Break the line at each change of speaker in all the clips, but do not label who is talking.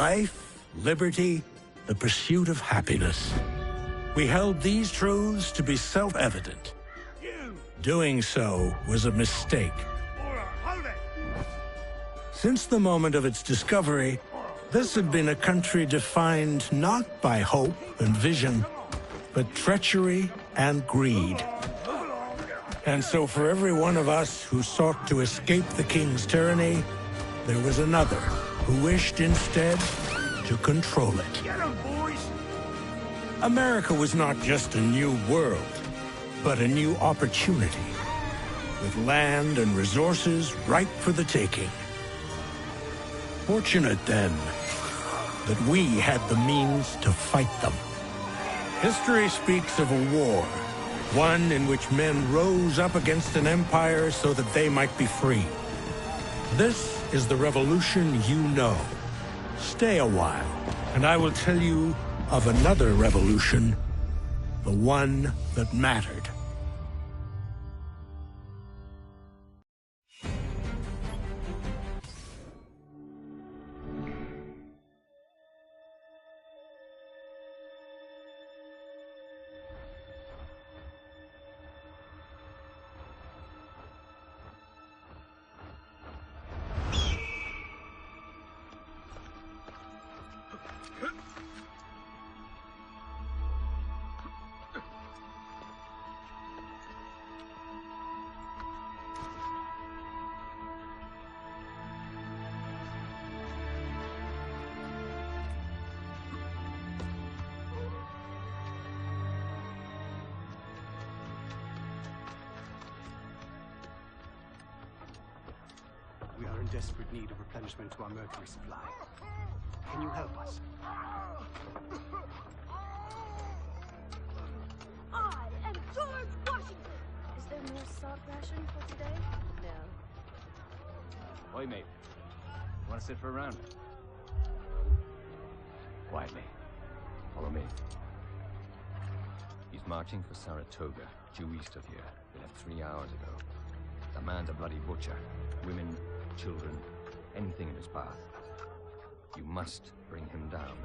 life, liberty, the pursuit of happiness. We held these truths to be self-evident. Doing so was a mistake. Since the moment of its discovery, this had been a country defined not by hope and vision, but treachery and greed. And so for every one of us who sought to escape the king's tyranny, there was another who wished instead to control it.
Get 'em, boys!
America was not just a new world, but a new opportunity, with land and resources ripe for the taking. Fortunate, then, that we had the means to fight them. History speaks of a war, one in which men rose up against an empire so that they might be free. This is the revolution you know. Stay a while, and I will tell you of another revolution, the one that mattered.
We are in desperate need of replenishment to our mercury supply. Can you help us?
I am George Washington! Is there more salt ration for today? No.
Oi, mate. Want to sit for a round? Quietly. Follow me. He's marching for Saratoga, due east of here. They left 3 hours ago. The man's a bloody butcher. Women, children, anything in his path. You must bring him down.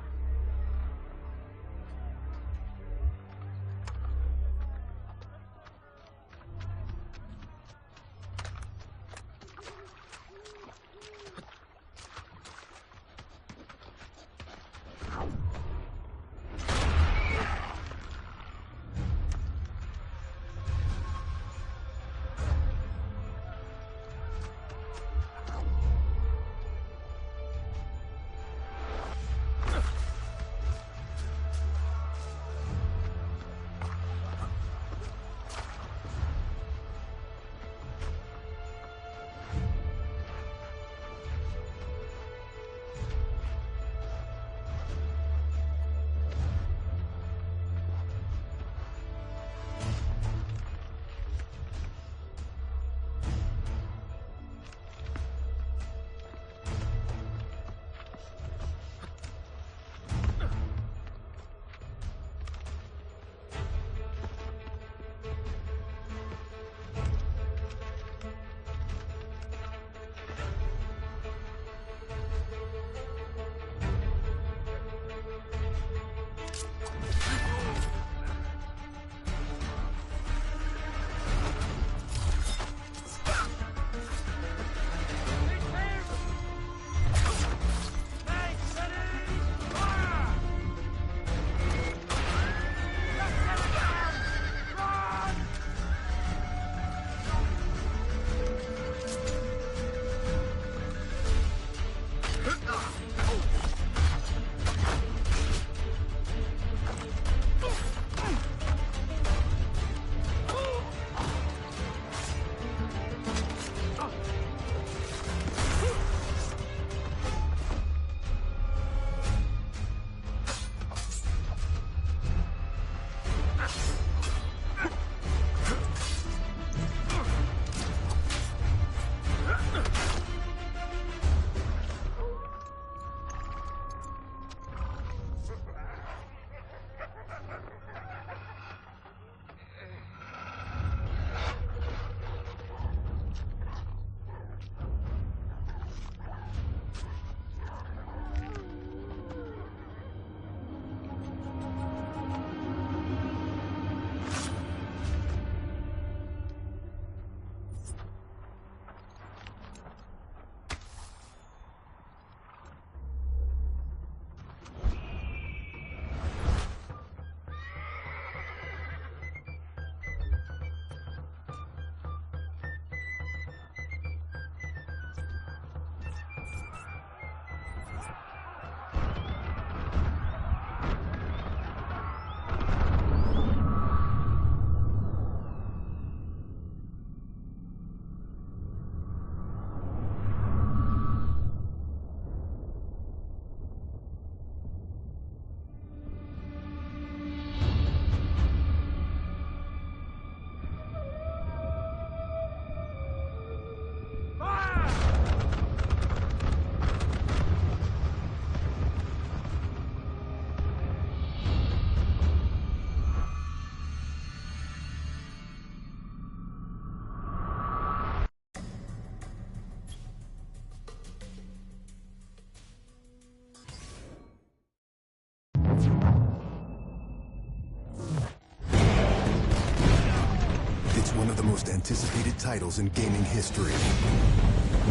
one of the most anticipated titles in gaming history.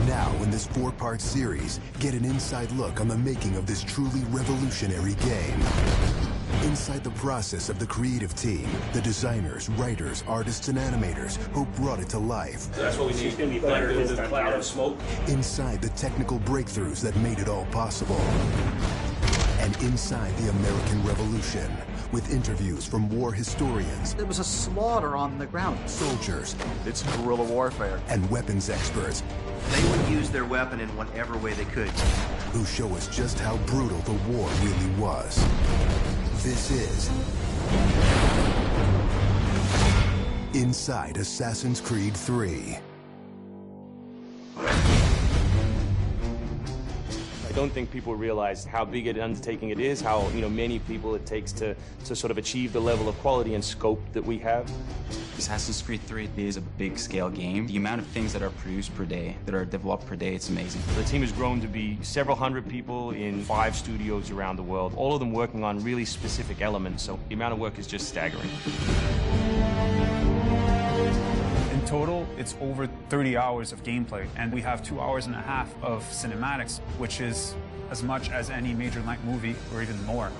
Now, in this 4-part series, get an inside look on the making of this truly revolutionary game. Inside the process of the creative team, the designers, writers, artists, and animators who brought it to life.
That's what we need. It's going to be better than the cloud of smoke.
Inside the technical breakthroughs that made it all possible. And inside the American Revolution, with interviews from war historians.
There was a slaughter on the ground.
Soldiers.
It's guerrilla warfare.
And weapons experts.
They would use their weapon in whatever way they could.
Who show us just how brutal the war really was. This is Inside Assassin's Creed 3.
I don't think people realize how big an undertaking it is, how many people it takes to sort of achieve the level of quality and scope that we have.
Assassin's Creed 3 is a big-scale game. The amount of things that are produced per day, that are developed per day, it's amazing.
The team has grown to be several hundred people in 5 studios around the world, all of them working on really specific elements, so the amount of work is just staggering.
In total, it's over 30 hours of gameplay, and we have 2.5 hours of cinematics, which is as much as any major length movie, or even more.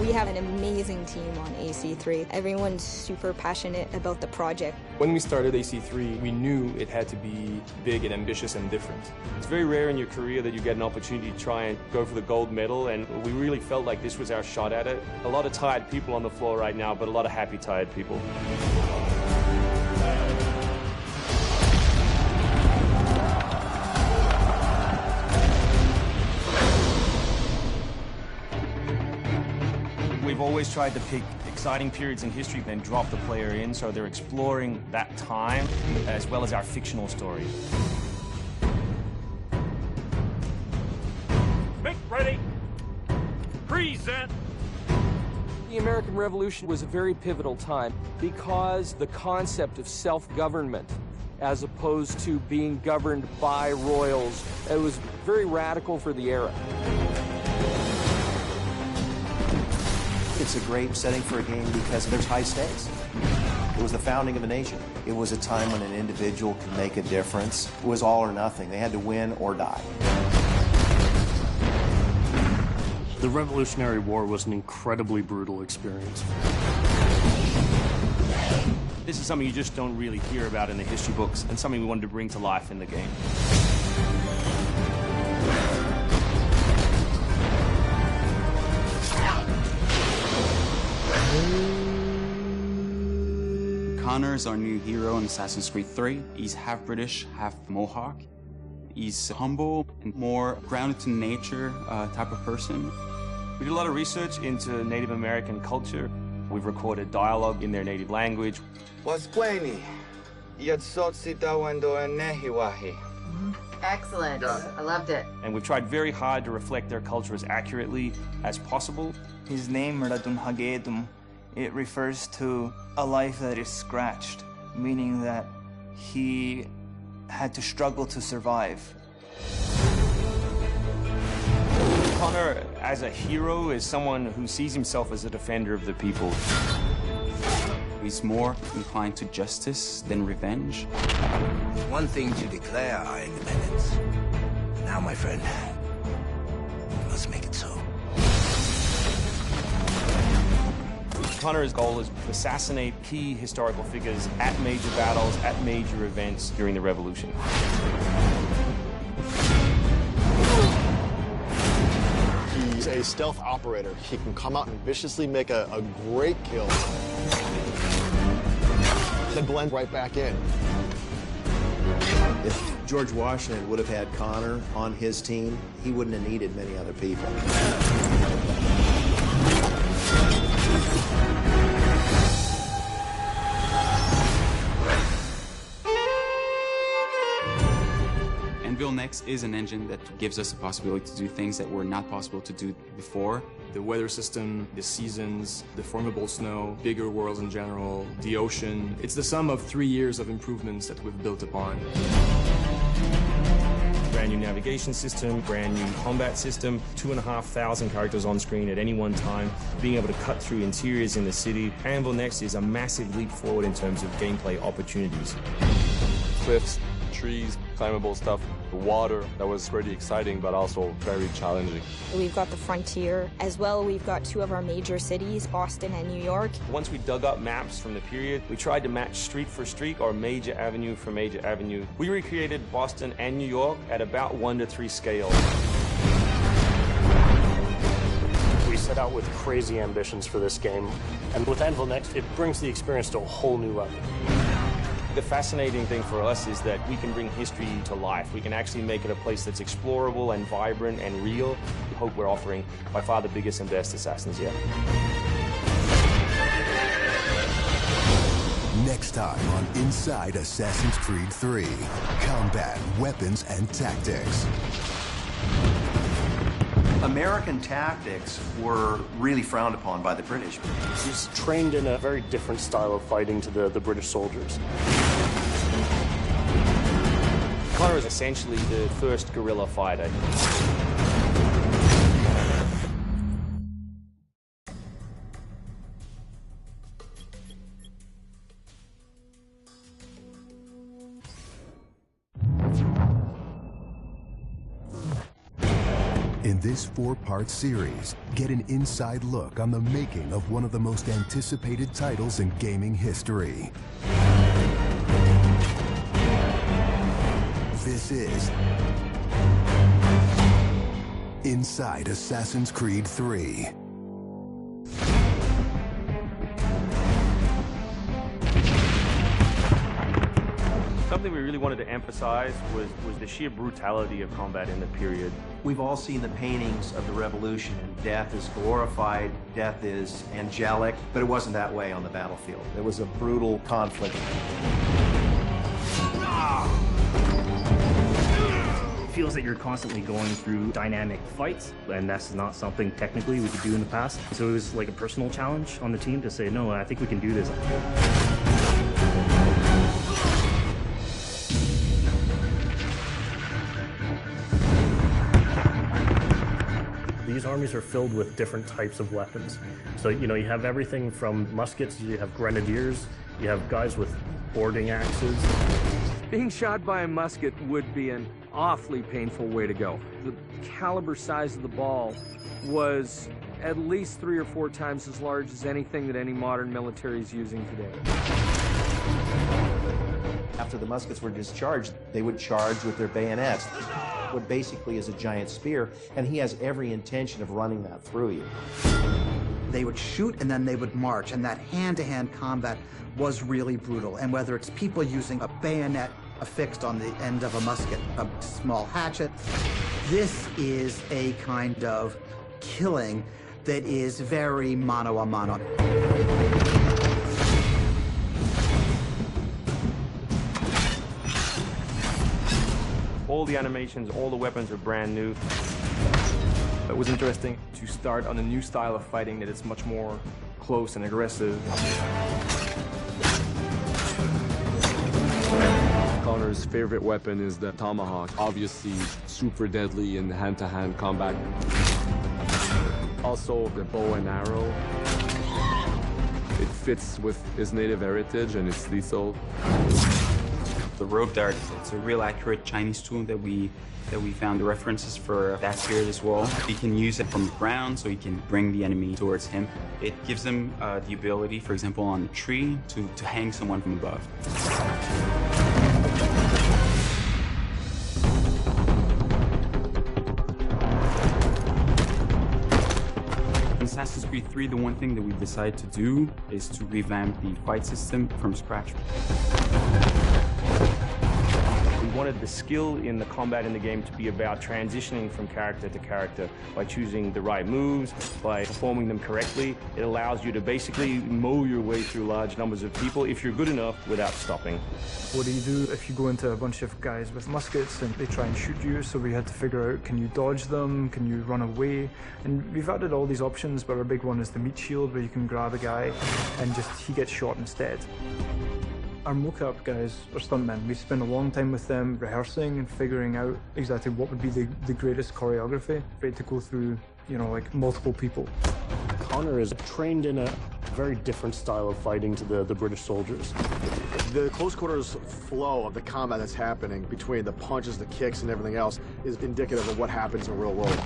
We have an amazing team on AC3. Everyone's super passionate about the project.
When we started AC3, we knew it had to be big and ambitious and different.
It's very rare in your career that you get an opportunity to try and go for the gold medal, and we really felt like this was our shot at it. A lot of tired people on the floor right now, but a lot of happy, tired people. We've always tried to pick exciting periods in history and drop the player in, so they're exploring that time as well as our fictional story.
Make ready. Present.
The American Revolution was a very pivotal time because the concept of self-government as opposed to being governed by royals, it was very radical for the era.
It's a great setting for a game because there's high stakes. It was the founding of a nation. It was a time when an individual could make a difference. It was all or nothing. They had to win or die.
The Revolutionary War was an incredibly brutal experience.
This is something you just don't really hear about in the history books, and something we wanted to bring to life in the game.
Connor is our new hero in Assassin's Creed 3. He's half British, half Mohawk. He's humble and more grounded to nature type of person.
We did a lot of research into Native American culture. We've recorded dialogue in their native language.
Excellent. I loved it.
And we've tried very hard to reflect their culture as accurately as possible.
His name, Kanatahséhton, it refers to a life that is scratched, meaning that he had to struggle to survive.
Connor, as a hero, is someone who sees himself as a defender of the people.
He's more inclined to justice than revenge.
It's one thing to declare our independence. Now, my friend, we must make it so.
Connor's goal is to assassinate key historical figures at major battles, at major events during the Revolution.
He's a stealth operator. He can come out and viciously make a great kill, then blend right back in.
If George Washington would have had Connor on his team, he wouldn't have needed many other people.
Anvil Next is an engine that gives us the possibility to do things that were not possible to do before.
The weather system, the seasons, the formidable snow, bigger worlds in general, the ocean. It's the sum of 3 years of improvements that we've built upon.
Brand new navigation system, brand new combat system, 2,500 characters on screen at any one time, being able to cut through interiors in the city. Anvil Next is a massive leap forward in terms of gameplay opportunities.
Cliffs, trees, climbable stuff, the water, that was pretty exciting, but also very challenging.
We've got the frontier. As well, we've got two of our major cities, Boston and New York.
Once we dug up maps from the period, we tried to match street for street or major avenue for major avenue. We recreated Boston and New York at about 1:3 scale.
We set out with crazy ambitions for this game, and with Anvil Next, it brings the experience to a whole new level.
The fascinating thing for us is that we can bring history to life. We can actually make it a place that's explorable and vibrant and real. We hope we're offering by far the biggest and best Assassins yet.
Next time on Inside Assassin's Creed 3, combat, weapons, and tactics.
American tactics were really frowned upon by the British.
He's trained in a very different style of fighting to the British soldiers.
Connor is essentially the first guerrilla fighter.
In this 4-part series, get an inside look on the making of one of the most anticipated titles in gaming history. This is Inside Assassin's Creed 3.
Something we really wanted to emphasize was the sheer brutality of combat in the period.
We've all seen the paintings of the Revolution, and death is glorified, death is angelic, but it wasn't that way on the battlefield. It was a brutal conflict.
It feels that you're constantly going through dynamic fights, and that's not something technically we could do in the past. So it was like a personal challenge on the team to say, no, I think we can do this. These armies are filled with different types of weapons. So, you know, you have everything from muskets, you have grenadiers, you have guys with boarding axes.
Being shot by a musket would be an awfully painful way to go. The caliber size of the ball was at least 3 or 4 times as large as anything that any modern military is using today.
After the muskets were discharged, they would charge with their bayonets, what basically is a giant spear, and he has every intention of running that through you.
They would shoot and then they would march, and that hand-to-hand combat was really brutal. And whether it's people using a bayonet affixed on the end of a musket, a small hatchet, this is a kind of killing that is very mano a mano.
All the animations, all the weapons are brand new.
It was interesting to start on a new style of fighting that is much more close and aggressive. Connor's favorite weapon is the tomahawk, obviously super deadly in hand-to-hand combat. Also the bow and arrow. It fits with his native heritage and it's lethal.
The rope dart, it's a real accurate Chinese tool that we found the references for that period as well. He can use it from the ground, so he can bring the enemy towards him. It gives him the ability, for example, on a tree, to hang someone from above. In Assassin's Creed 3, the one thing that we decided to do is to revamp the fight system from scratch.
We wanted the skill in the combat in the game to be about transitioning from character to character by choosing the right moves, by performing them correctly. It allows you to basically mow your way through large numbers of people if you're good enough without stopping.
What do you do if you go into a bunch of guys with muskets and they try and shoot you? So we had to figure out, can you dodge them? Can you run away? And we've added all these options, but our big one is the meat shield, where you can grab a guy and just he gets shot instead. Our mocap guys are stuntmen. We spend a long time with them rehearsing and figuring out exactly what would be the greatest choreography. Great to go through, you know, like multiple people.
Connor is trained in a very different style of fighting to the British soldiers.
The close quarters flow of the combat that's happening between the punches, the kicks, and everything else is indicative of what happens in the real world.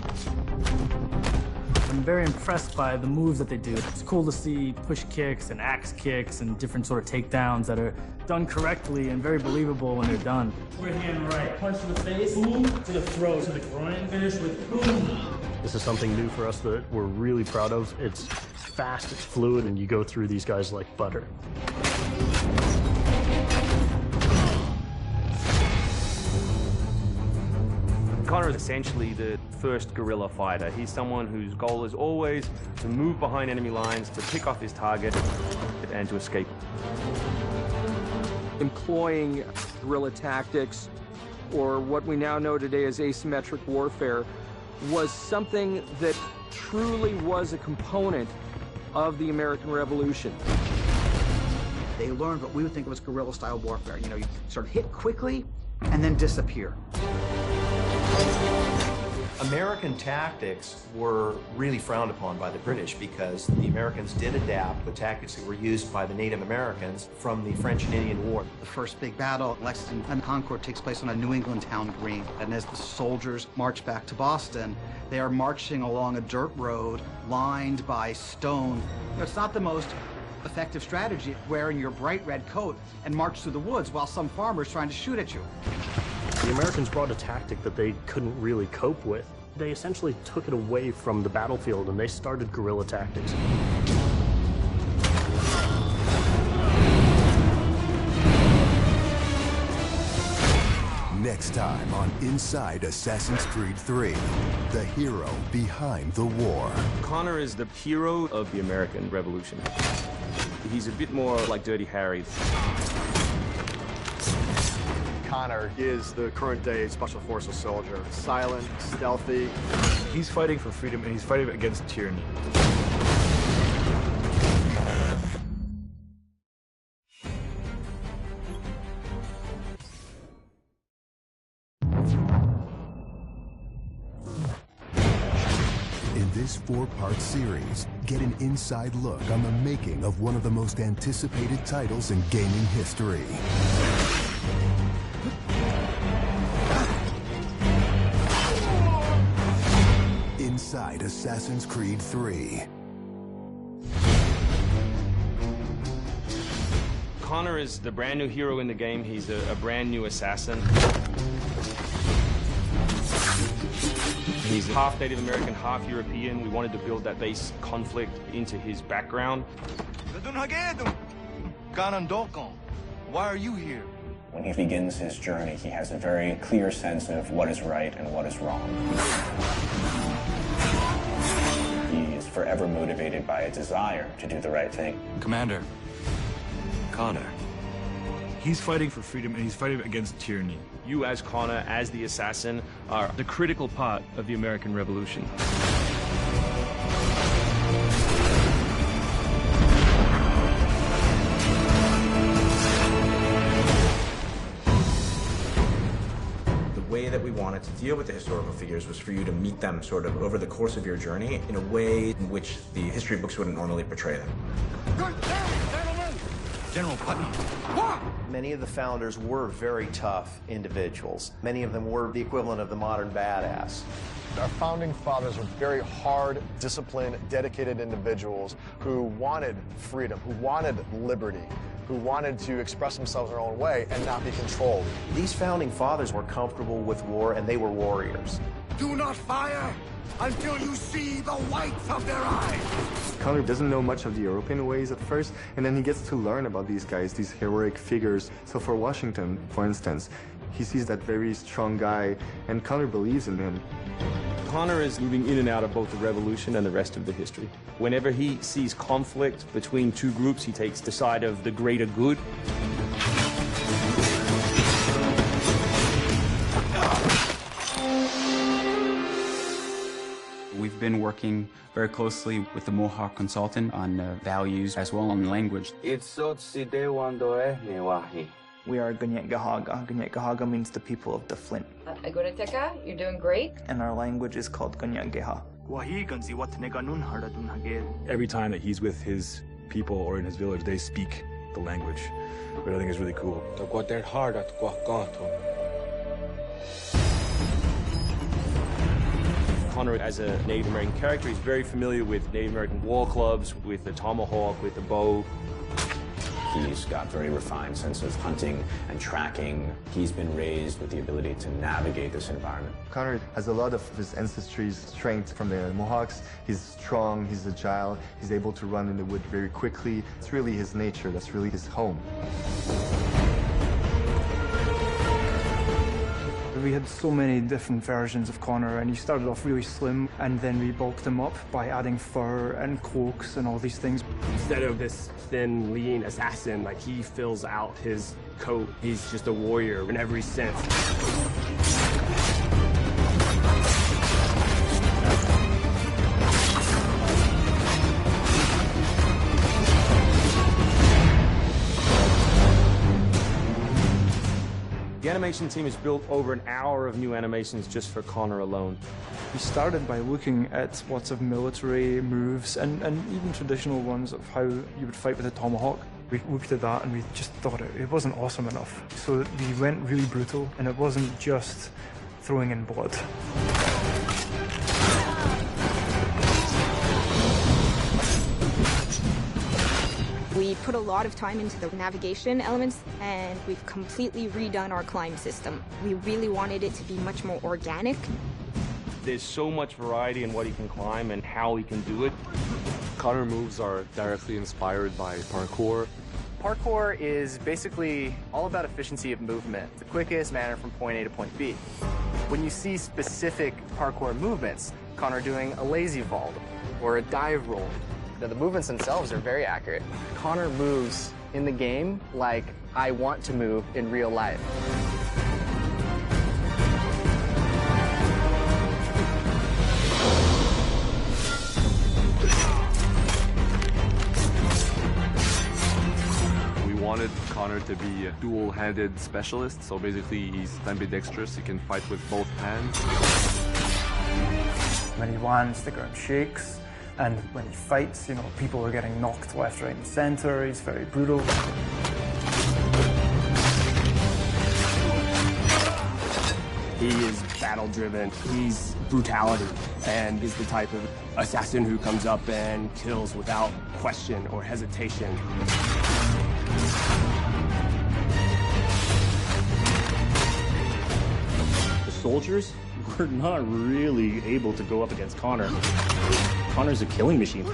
I'm very impressed by the moves that they do. It's cool to see push kicks and axe kicks and different sort of takedowns that are done correctly and very believable when they're done. Right hand right, punch to the face, boom, to the throat, to the groin, finish with boom.
This is something new for us that we're really proud of. It's fast, it's fluid, and you go through these guys like butter.
Connor is essentially the first guerrilla fighter. He's someone whose goal is always to move behind enemy lines, to pick off his target, and to escape.
Employing guerrilla tactics, or what we now know today as asymmetric warfare, was something that truly was a component of the American Revolution.
They learned what we would think of as guerrilla-style warfare. You know, you sort of hit quickly and then disappear.
American tactics were really frowned upon by the British because the Americans did adapt the tactics that were used by the Native Americans from the French and Indian War.
The first big battle at Lexington and Concord takes place on a New England town green. And as the soldiers march back to Boston, they are marching along a dirt road lined by stone. You know, it's not the most effective strategy, wearing your bright red coat and march through the woods while some farmer's trying to shoot at you.
The Americans brought a tactic that they couldn't really cope with. They essentially took it away from the battlefield and they started guerrilla tactics.
Next time on Inside Assassin's Creed 3, the hero behind the war.
Connor is the hero of the American Revolution. He's a bit more like Dirty Harry.
Connor is the current-day Special Forces soldier. Silent, stealthy.
He's fighting for freedom and he's fighting against tyranny.
In this 4-part series, get an inside look on the making of one of the most anticipated titles in gaming history. Inside Assassin's Creed 3.
Connor is the brand new hero in the game. He's a brand new assassin. He's half Native American, half European. We wanted to build that base conflict into his background.
Why are you here?
When he begins his journey, he has a very clear sense of what is right and what is wrong. He is forever motivated by a desire to do the right thing.
Commander, Connor.
He's fighting for freedom and he's fighting against tyranny.
You as Connor, as the assassin, are the critical part of the American Revolution.
The way that we wanted to deal with the historical figures was for you to meet them sort of over the course of your journey in a way in which the history books wouldn't normally portray them.
General Putney.
Many of the founders were very tough individuals. Many of them were the equivalent of the modern badass.
Our founding fathers were very hard, disciplined, dedicated individuals who wanted freedom, who wanted liberty, who wanted to express themselves their own way and not be controlled.
These founding fathers were comfortable with war, and they were warriors.
Do not fire until you see the whites of their eyes.
Connor doesn't know much of the European ways at first, and then he gets to learn about these guys, these heroic figures. So for Washington, for instance, he sees that very strong guy, and Connor believes in him.
Connor is moving in and out of both the Revolution and the rest of the history. Whenever he sees conflict between two groups, he takes the side of the greater good.
We've
We've been working very closely with the Mohawk consultant on values as well on language.
We are Ganyetgahaga. Ganyetgahaga means the people of the Flint.
Aguruteka, you're doing great.
And our language is called Ganyetgaha.
Every time that he's with his people or in his village, they speak the language, which I think is really cool.
Connor, as a Native American character, is very familiar with Native American war clubs, with the tomahawk, with the bow.
He's got very refined sense of hunting and tracking. He's been raised with the ability to navigate this environment.
Connor has a lot of his ancestry's strength from the Mohawks. He's strong, he's agile, he's able to run in the wood very quickly. It's really his nature, that's really his home.
We had so many different versions of Connor, and he started off really slim, and then we bulked him up by adding fur and cloaks and all these things.
Instead of this thin, lean assassin, like, he fills out his coat. He's just a warrior in every sense.
The animation team has built over an hour of new animations just for Connor alone.
We started by looking at lots of military moves and even traditional ones of how you would fight with a tomahawk. We looked at that and we just thought it wasn't awesome enough. So we went really brutal, and it wasn't just throwing in blood.
We put a lot of time into the navigation elements, and we've completely redone our climb system. We really wanted it to be much more organic.
There's so much variety in what he can climb and how he can do it.
Connor moves are directly inspired by parkour.
Parkour is basically all about efficiency of movement, the quickest manner from point A to point B. When you see specific parkour movements, Connor doing a lazy vault or a dive roll, the movements themselves are very accurate. Connor moves in the game like I want to move in real life.
We wanted Connor to be a dual-handed specialist, so basically he's ambidextrous, he can fight with both hands.
When he lands, the ground shakes. And when he fights, people are getting knocked left, right, and center. He's very brutal.
He is battle-driven. He's brutality, and is the type of assassin who comes up and kills without question or hesitation.
The soldiers were not really able to go up against Connor. Connor's a killing machine.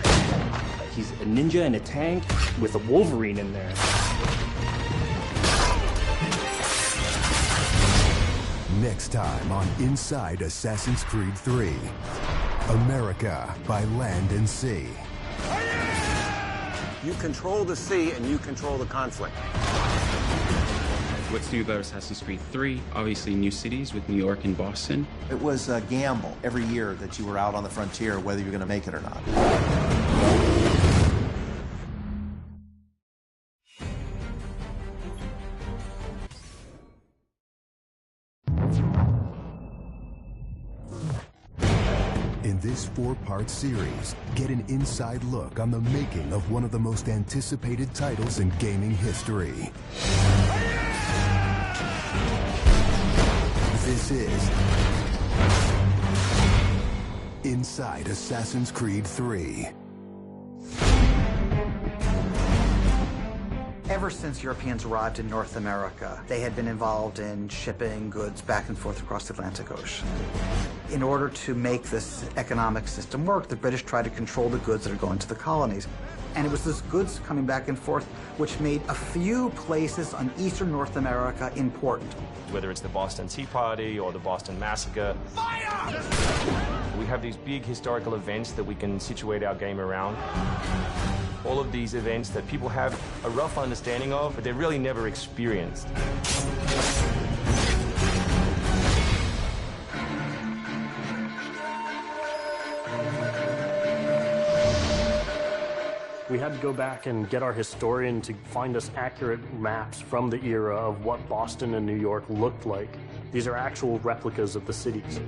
He's a ninja in a tank with a Wolverine in there.
Next time on Inside Assassin's Creed 3. America by land and sea.
You control the sea and you control the conflict.
What's new about Assassin's Creed 3? Obviously new cities with New York and Boston.
It was a gamble every year that you were out on the frontier, whether you're going to make it or not.
In this 4-part series, get an inside look on the making of one of the most anticipated titles in gaming history. This is Inside Assassin's Creed 3.
Ever since Europeans arrived in North America, they had been involved in shipping goods back and forth across the Atlantic Ocean. In order to make this economic system work, the British tried to control the goods that are going to the colonies. And it was this goods coming back and forth which made a few places on eastern North America important.
Whether it's the Boston Tea Party or the Boston Massacre. Fire! We have these big historical events that we can situate our game around. All of these events that people have a rough understanding of, but they've really never experienced.
We had to go back and get our historian to find us accurate maps from the era of what Boston and New York looked like. These are actual replicas of the cities.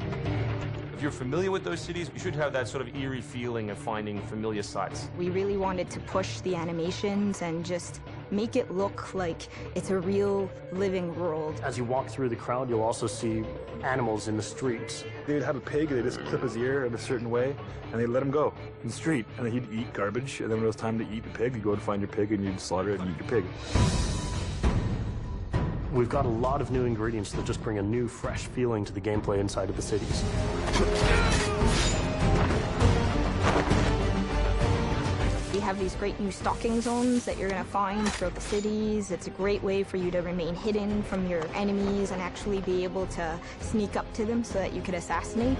If you're familiar with those cities, you should have that sort of eerie feeling of finding familiar sights.
We really wanted to push the animations and just make it look like it's a real living world.
As you walk through the crowd, you'll also see animals in the streets.
They'd have a pig, they just clip his ear in a certain way, and they'd let him go in the street. And then he'd eat garbage, and then when it was time to eat the pig, you'd go and find your pig, and you'd slaughter it and eat your pig.
We've got a lot of new ingredients that just bring a new, fresh feeling to the gameplay inside of the cities.
We have these great new stalking zones that you're going to find throughout the cities. It's a great way for you to remain hidden from your enemies and actually be able to sneak up to them so that you could assassinate.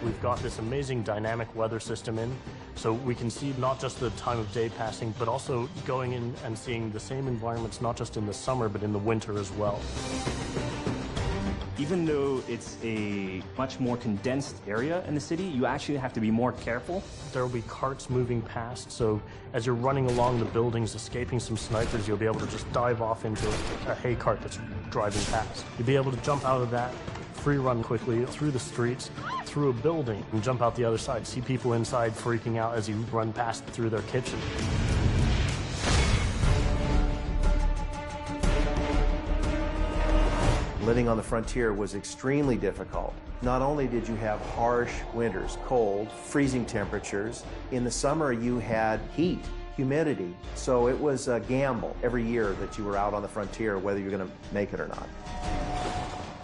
We've got this amazing dynamic weather system in, so we can see not just the time of day passing, but also going in and seeing the same environments, not just in the summer, but in the winter as well.
Even though it's a much more condensed area in the city, you actually have to be more careful.
There will be carts moving past, so as you're running along the buildings, escaping some snipers, you'll be able to just dive off into a hay cart that's driving past. You'll be able to jump out of that, free run quickly through the streets, through a building, and jump out the other side. See people inside freaking out as you run past through their kitchen.
Living on the frontier was extremely difficult. Not only did you have harsh winters, cold, freezing temperatures, in the summer you had heat, humidity, so it was a gamble every year that you were out on the frontier whether you're going to make it or not.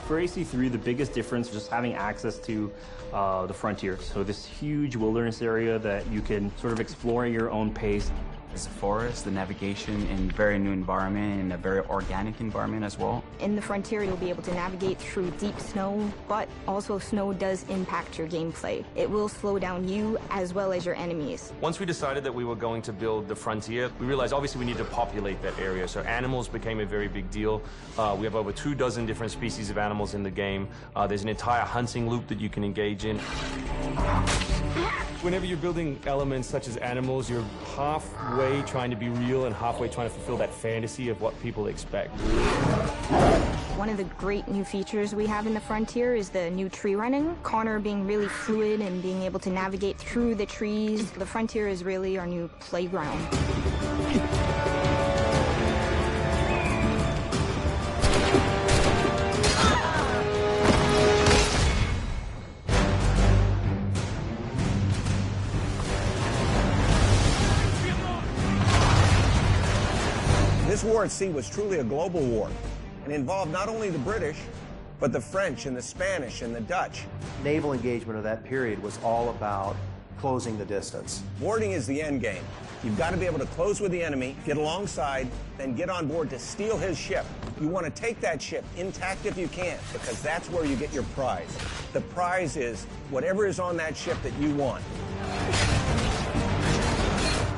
For AC3, the biggest difference was just having access to the frontier. So this huge wilderness area that you can sort of explore at your own pace.
It's a forest, the navigation in a very new environment and a very organic environment as well.
In the frontier, you'll be able to navigate through deep snow, but also snow does impact your gameplay. It will slow down you as well as your enemies.
Once we decided that we were going to build the frontier, we realized obviously we need to populate that area. So animals became a very big deal. We have over 24 different species of animals in the game. There's an entire hunting loop that you can engage in. Whenever you're building elements such as animals, you're halfway trying to be real and halfway trying to fulfill that fantasy of what people expect.
One of the great new features we have in the frontier is the new tree running. Connor being really fluid and being able to navigate through the trees. The frontier is really our new playground.
This war at sea was truly a global war and involved not only the British, but the French and the Spanish and the Dutch.
Naval engagement of that period was all about closing the distance.
Boarding is the end game. You've got to be able to close with the enemy, get alongside, then get on board to steal his ship. You want to take that ship intact if you can, because that's where you get your prize. The prize is whatever is on that ship that you want.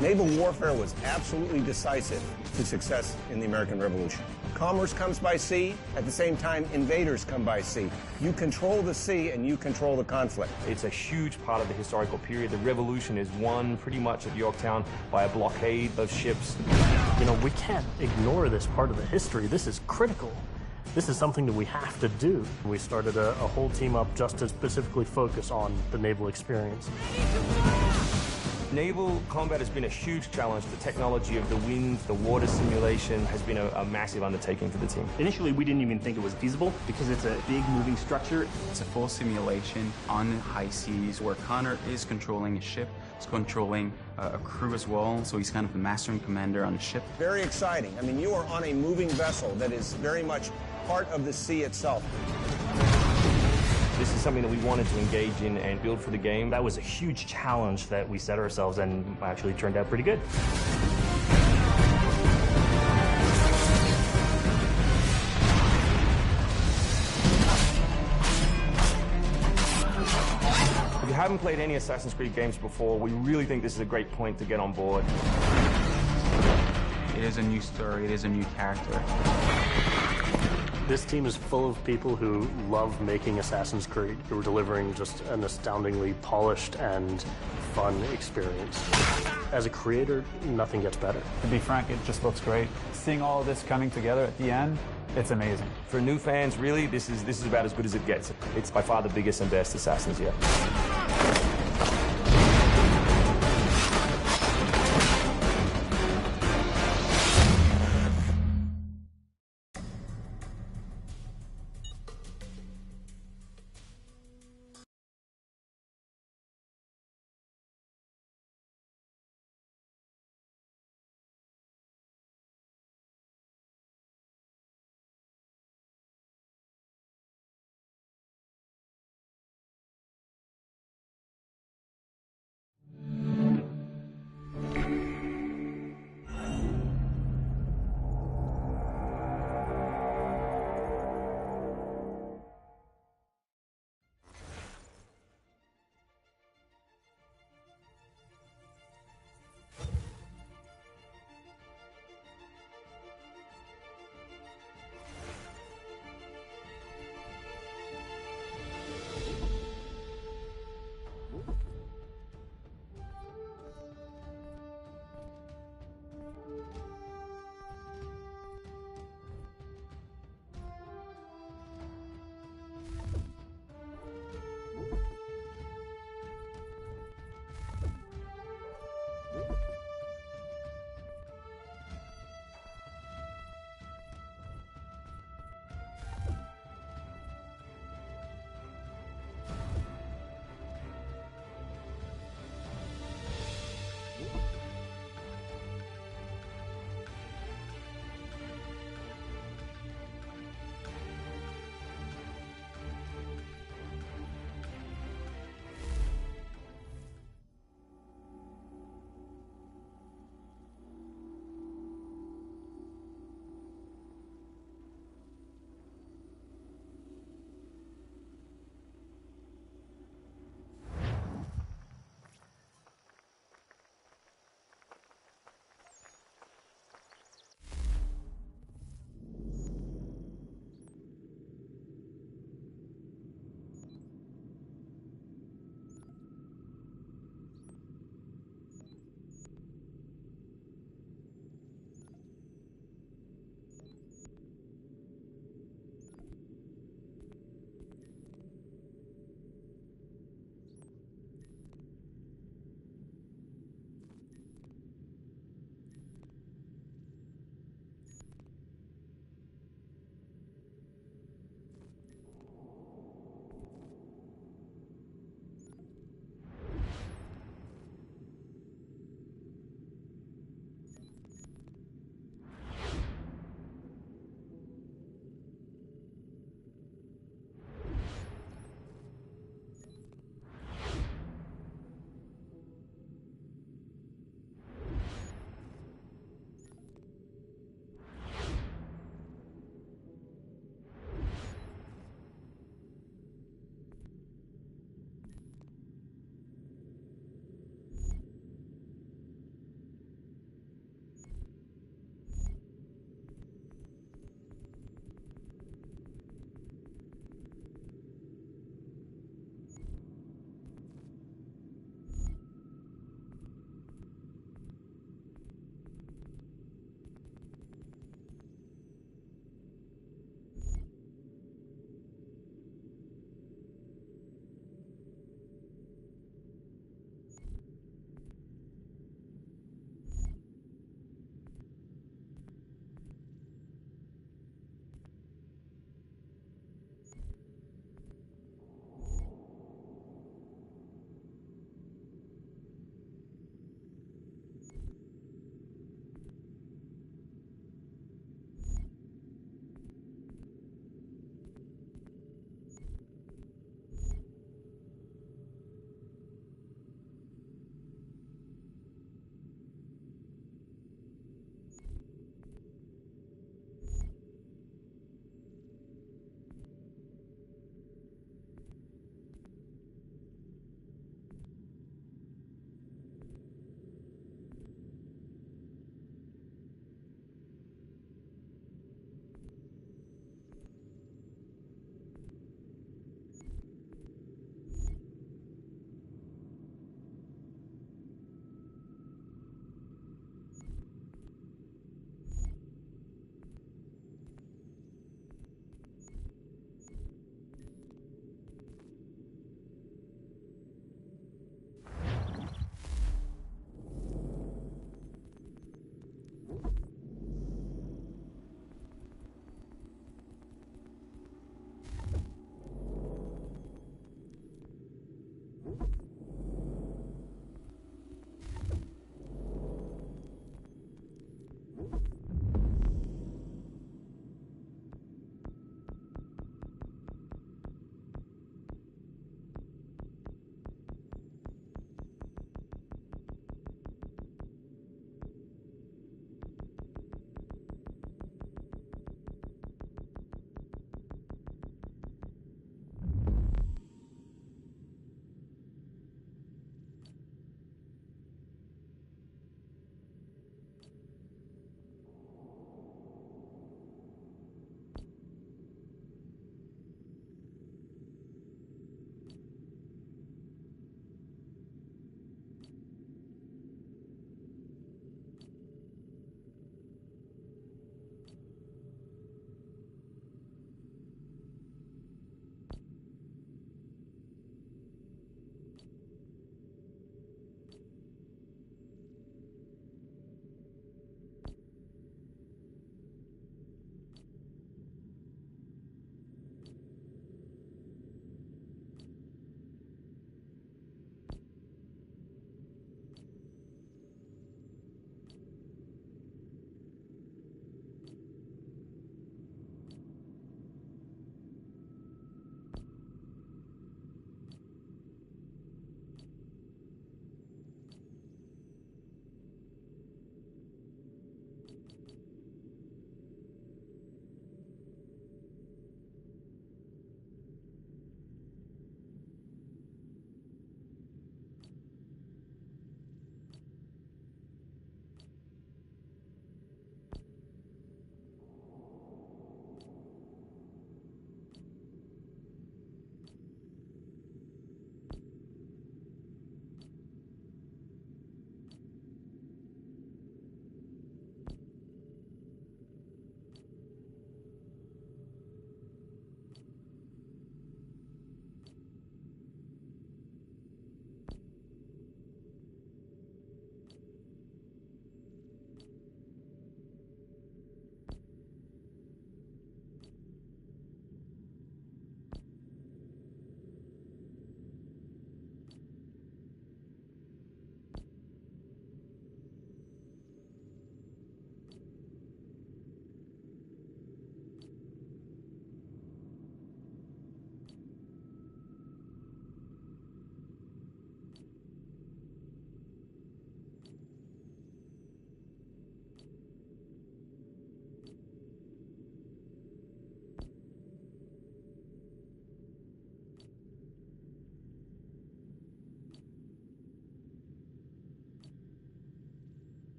Naval warfare was absolutely decisive to success in the American Revolution. Commerce comes by sea. At the same time, invaders come by sea. You control the sea and you control the conflict.
It's a huge part of the historical period. The Revolution is won pretty much at Yorktown by a blockade of ships.
You know, we can't ignore this part of the history. This is critical. This is something that we have to do. We started a whole team up just to specifically focus on the naval experience.
Naval combat has been a huge challenge. The technology of the wind, the water simulation has been a massive undertaking for the team.
Initially, we didn't even think it was feasible because it's a big moving structure.
It's a full simulation on high seas where Connor is controlling a ship, he's controlling a crew as well, so he's kind of the master and commander on the ship.
Very exciting. I mean, you are on a moving vessel that is very much part of the sea itself.
This is something that we wanted to engage in and build for the game.
That was a huge challenge that we set ourselves and actually turned out pretty good.
If you haven't played any Assassin's Creed games before, we really think this is a great point to get on board.
It is a new story, it is a new character.
This team is full of people who love making Assassin's Creed, who are delivering just an astoundingly polished and fun experience. As a creator, nothing gets better.
To be frank, it just looks great. Seeing all of this coming together at the end, it's amazing.
For new fans, really, this is about as good as it gets. It's by far the biggest and best Assassins yet.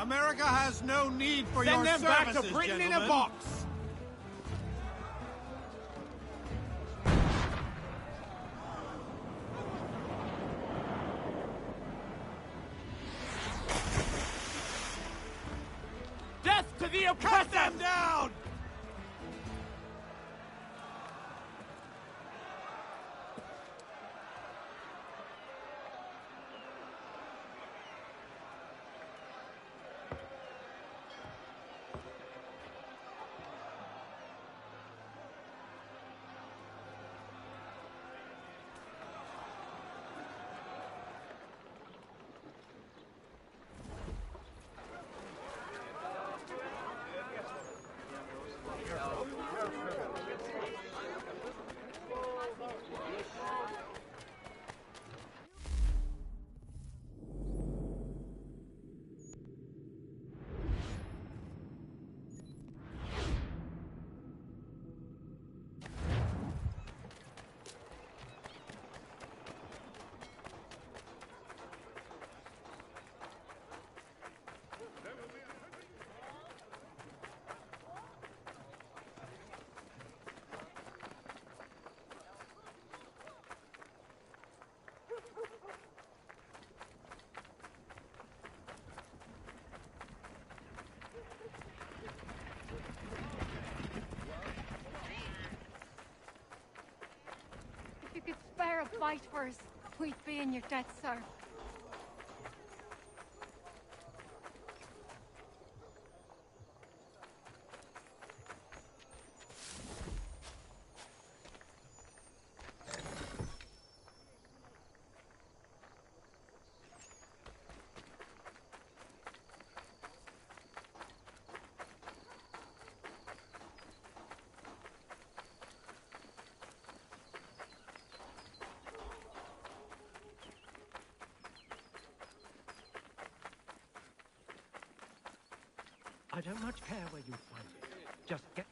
America has no need for your
Send them
services,
back to Britain
gentlemen.
in a box! Death to the oppressors!
Cut them down!
If you could spare a bite for us, we'd be in your debt, sir.
I don't much care where you find it. Just get...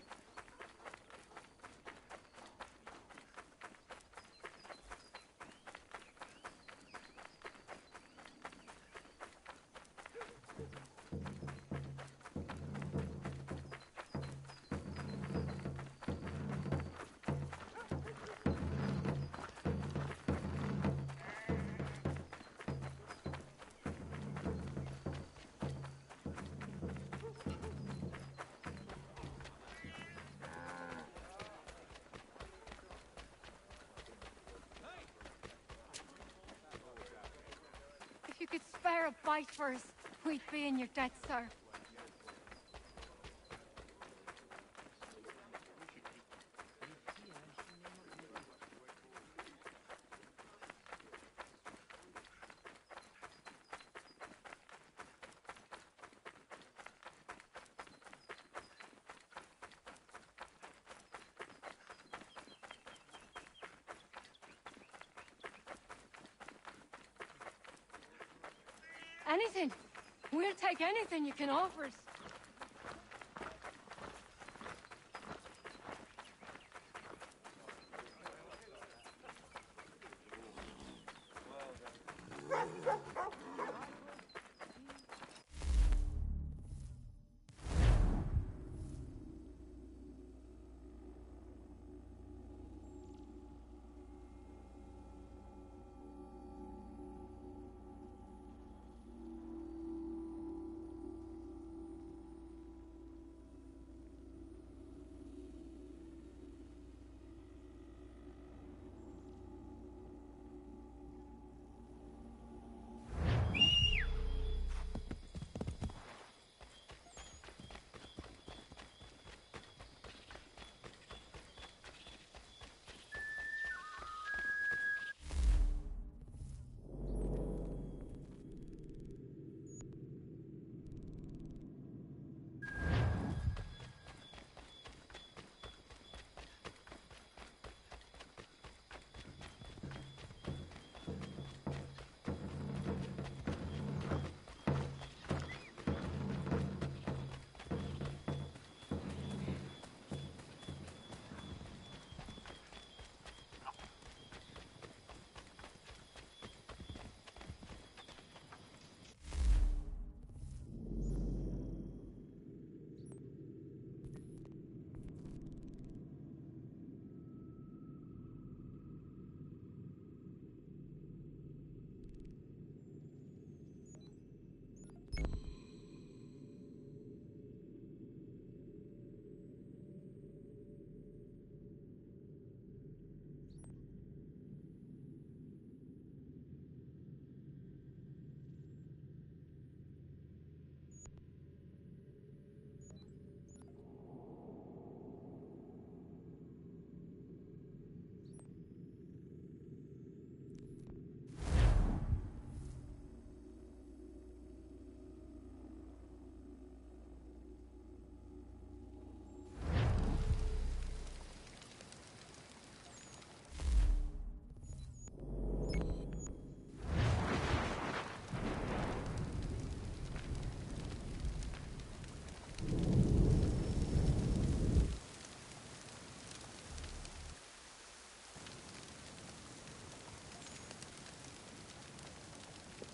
If you could spare a bite for us, we'd be in your debt, sir. Anything. We'll take anything you can offer us.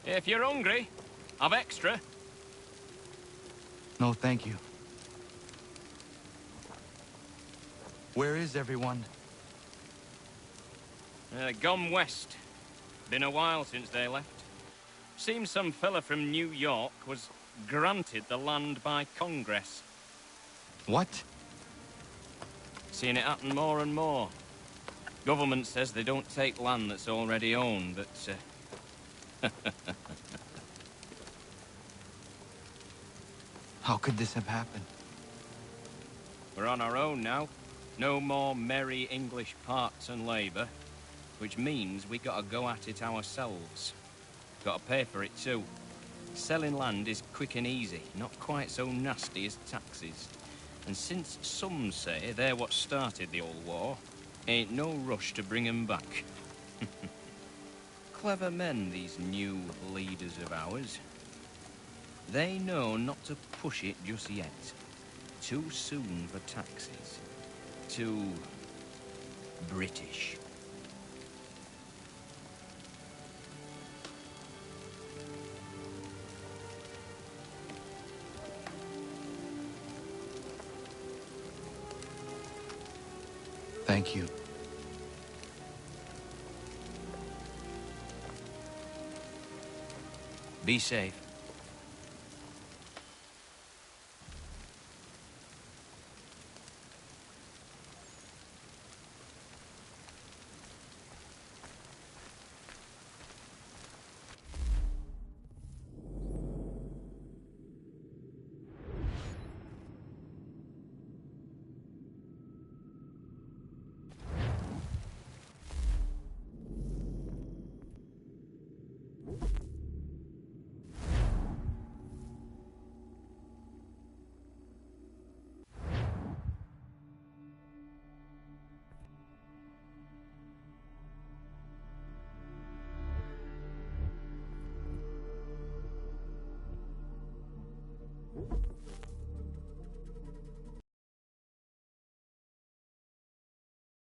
If you're hungry, I've extra.
No, thank you. Where is everyone?
Gone west. Been a while since they left. Seems some fella from New York was granted the land by Congress.
What?
Seeing it happen more and more. Government says they don't take land that's already owned, but...
How could this have happened?
We're on our own now. No more merry English parts and labour. Which means we gotta go at it ourselves. Gotta pay for it too. Selling land is quick and easy, not quite so nasty as taxes. And since some say they're what started the old war, ain't no rush to bring 'em back. Clever men, these new leaders of ours. They know not to push it just yet. Too soon for taxes. Too British.
Thank you.
Be safe.